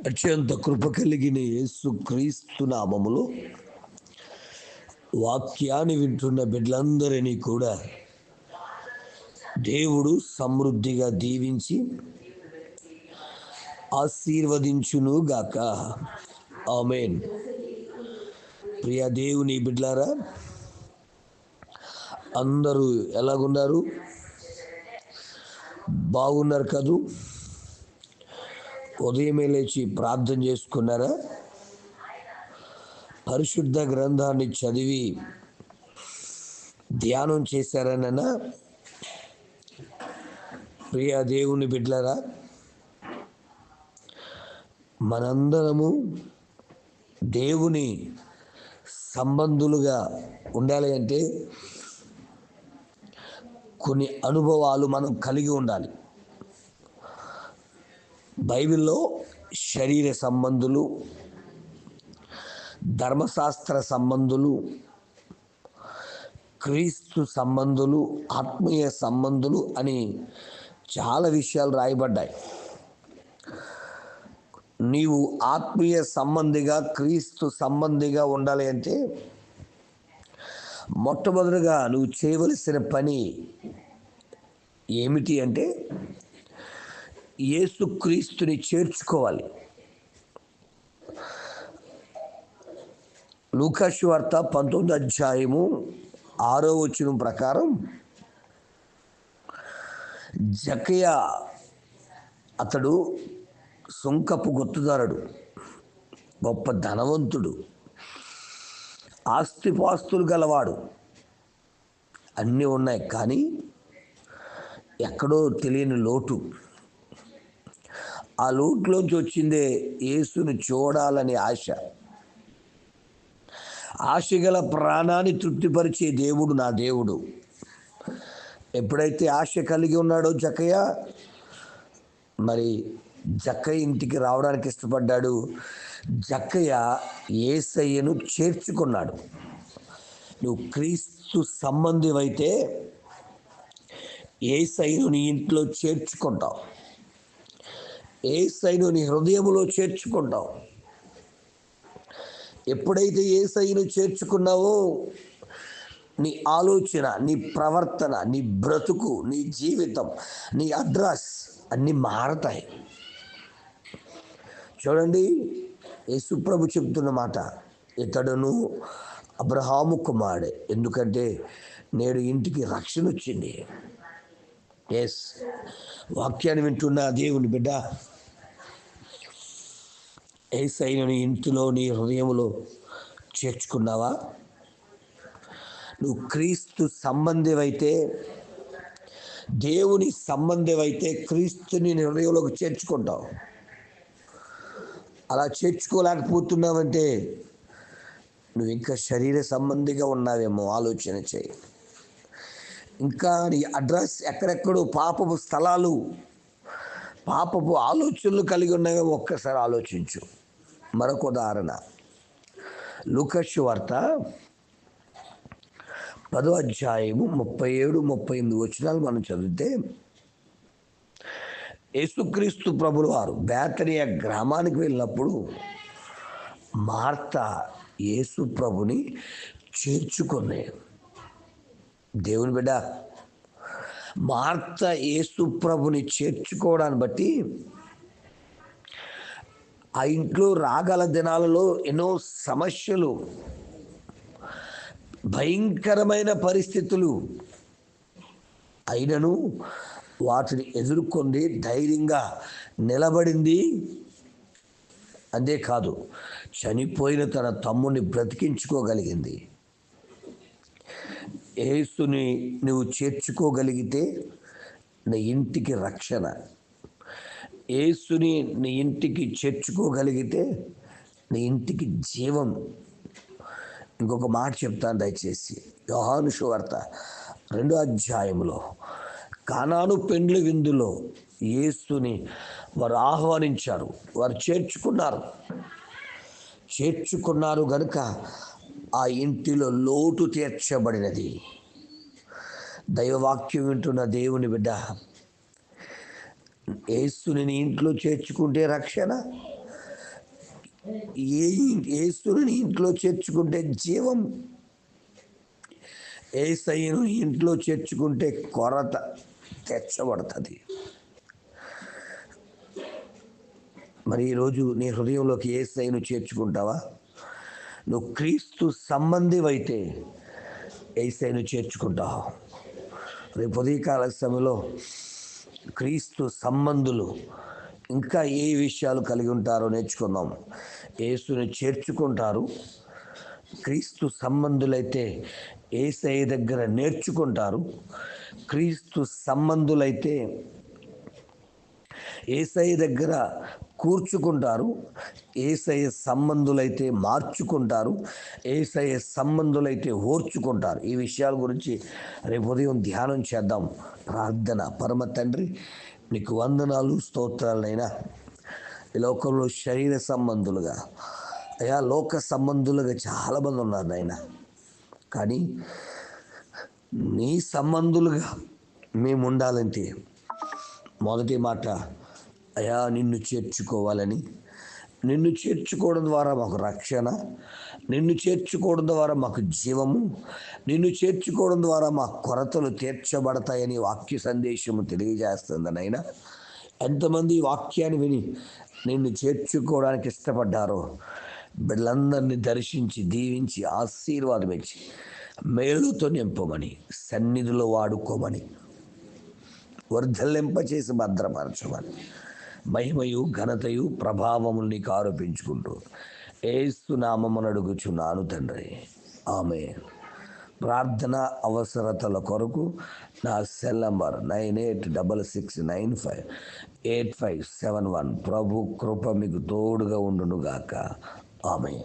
అత్యంత కృప కలిగిన యేసు క్రీస్తు నామములో వాక్యాన్ని వింటున్న బిడ్డలందరినీ కూడా దేవుడు సమృద్ధిగా దీవించి ఆశీర్వదించును గాక. ఆమేన్. ప్రియ దేవుని బిడ్డలారా, అందరూ ఎలాగున్నారు? బాగున్నారు కదూ? ఉదయమే లేచి ప్రార్థన చేసుకున్నారా? పరిశుద్ధ గ్రంథాన్ని చదివి ధ్యానం చేశారనన్నా? ప్రియ దేవుని బిడ్డలారా, మనందరము దేవుని సంబంధులుగా ఉండాలి అంటే కొన్ని అనుభవాలు మనం కలిగి ఉండాలి. బైబిల్లో శరీర సంబంధులు, ధర్మశాస్త్ర సంబంధులు, క్రీస్తు సంబంధులు, ఆత్మీయ సంబంధులు అని చాలా విషయాలు రాయబడ్డాయి. నీవు ఆత్మీయ సంబంధిగా, క్రీస్తు సంబంధిగా ఉండాలి అంటే మొట్టమొదటిగా నువ్వు చేయవలసిన పని ఏమిటి అంటే యేసుక్రీస్తుని చేర్చుకోవాలి. లూకా సువార్త 19వ అధ్యాయము 6వ వచనం ప్రకారం జక్కయ్య అతడు సుంకపు గుర్తుదారుడు, గొప్ప ధనవంతుడు, ఆస్తిపాస్తులు గలవాడు, అన్నీ ఉన్నాయి. కానీ ఎక్కడో తెలియని లోటు. ఆ లోటులోంచి వచ్చిందే యేసుని చూడాలని ఆశ. ఆశగల ప్రాణాన్ని తృప్తిపరిచే దేవుడు నా దేవుడు. ఎప్పుడైతే ఆశ కలిగి ఉన్నాడో జక్కయ్య, మరి జక్కయ్య ఇంటికి రావడానికి ఇష్టపడ్డాడు. జక్కయ్య యేసయ్యను చేర్చుకున్నాడు. నువ్వు క్రీస్తు సంబంధివైతే యేసయ్యను నీ ఇంట్లో చేర్చుకుంటావు, యేసయ్యను నీ హృదయంలో చేర్చుకుంటావు. ఎప్పుడైతే యేసయ్యను చేర్చుకున్నావో నీ ఆలోచన, నీ ప్రవర్తన, నీ బ్రతుకు, నీ జీవితం, నీ అడ్రస్ అన్నీ మారతాయి. చూడండి, యేసుప్రభు చెబుతున్న మాట, ఇతడును అబ్రహాము కుమారుడే, ఎందుకంటే నేడు ఇంటికి రక్షణ వచ్చింది. ఎస్, వాక్యాన్ని వింటున్న దేవుని బిడ్డ, యేసయ్యను నీ ఇంటిలో, నీ హృదయంలో చేర్చుకున్నావా? నువ్వు క్రీస్తు సంబంధివైతే, దేవుని సంబంధివైతే క్రీస్తుని నీ హృదయంలోకి చేర్చుకుంటావు. అలా చేర్చుకోలేకపోతున్నావంటే నువ్వు ఇంకా శరీర సంబంధిగా ఉన్నావేమో ఆలోచన చేయి. ఇంకా నీ అడ్రస్ ఎక్కడెక్కడో పాపపు స్థలాలు, పాపపు ఆలోచనలు కలిగి ఉన్నావేమో ఒక్కసారి ఆలోచించు. మరొక ఉదాహరణ, లూకా సువార్త 10వ అధ్యాయము 37, 38 వచనాలు మనం చదివితే, యేసుక్రీస్తు ప్రభుల వారు బేతనియ గ్రామానికి వెళ్ళినప్పుడు మార్త యేసు ప్రభుని చేర్చుకుంది. దేవుని బిడ్డ, మార్త యేసు ప్రభుని చేర్చుకోవడాన్ని బట్టి ఆ ఇంట్లో రాగల దినాలలో ఎన్నో సమస్యలు, భయంకరమైన పరిస్థితులు అయినను వాటిని ఎదుర్కొంది, ధైర్యంగా నిలబడింది. అంతేకాదు, చనిపోయిన తన తమ్ముడిని బ్రతికించుకోగలిగింది. యేసుని నువ్వు చేర్చుకోగలిగితే నీ ఇంటికి రక్షణ. యేసుని నీ ఇంటికి చేర్చుకోగలిగితే నీ ఇంటికి జీవం. ఇంకొక మాట చెప్తాను దయచేసి, యోహాను సువార్త 2వ అధ్యాయంలో కానాను పెండ్లి విందులో యేసుని వారు ఆహ్వానించారు, వారు చేర్చుకున్నారు గనుక ఆ ఇంటిలో లోటు తీర్చబడినది. దైవవాక్యం వింటున్న దేవుని బిడ్డ, యేసుని నీ ఇంట్లో చేర్చుకుంటే రక్షణ, యేసుని ఇంట్లో చేర్చుకుంటే జీవం, యేసయ్యను ఇంట్లో చేర్చుకుంటే కొరత తెచ్చబడుతుంది. మరి ఈరోజు నీ హృదయంలోకి యేసయ్యను చేర్చుకుంటావా? నువ్వు క్రీస్తు సంబంధివైతే యేసయ్యను చేర్చుకుంటావు. రేపు ఉదయకాల సమయంలో క్రీస్తు సంబంధులు ఇంకా ఏ విషయాలు కలిగి ఉంటారో నేర్చుకుందాం. యేసుని చేర్చుకుంటారు. క్రీస్తు సంబంధులైతే యేసయ్య దగ్గర నేర్చుకుంటారు. క్రీస్తు సంబంధులైతే యేసయ్య దగ్గర కూర్చుకుంటారు. యేసయ్య సంబంధులైతే మార్చుకుంటారు. యేసయ్య సంబంధులైతే ఓర్చుకుంటారు. ఈ విషయాల గురించి రేపు ఉదయం ధ్యానం చేద్దాం. ప్రార్థన. పరమ తండ్రి, నీకు వందనాలు, స్తోత్రాలైనా ఈ లోకంలో శరీర సంబంధులుగా, అయా లోక సంబంధులుగా చాలామంది ఉన్నారు నాయన. కానీ నీ సంబంధులుగా మేము ఉండాలంటే మొదటి మాట, అయా నిన్ను చేర్చుకోవాలని, నిన్ను చేర్చుకోవడం ద్వారా మాకు రక్షణ, నిన్ను చేర్చుకోవడం ద్వారా మాకు జీవము, నిన్ను చేర్చుకోవడం ద్వారా మా కొరతలు తీర్చబడతాయని వాక్య సందేశము తెలియజేస్తుంది నాయన. ఎంతమంది ఈ వాక్యాన్ని విని నిన్ను చేర్చుకోవడానికి ఇష్టపడ్డారో బిడ్డలందరినీ దర్శించి, దీవించి, ఆశీర్వాదం ఇచ్చి, మేలుతో నింపమని, సన్నిధిలో వాడుకోమని, వర్ధలింపచేసి భద్రపరచమని, మహిమయు ఘనతయు ప్రభావములు నీకు ఆరోపించుకుంటూ యేసు నామమున అడుగుచున్నాను తండ్రి. ఆమేన్. ప్రార్థన అవసరతల కొరకు నా సెల్ నంబర్ 9866958571. ప్రభు కృప మీకు తోడుగా ఉండునుగాక. ఆమేన్.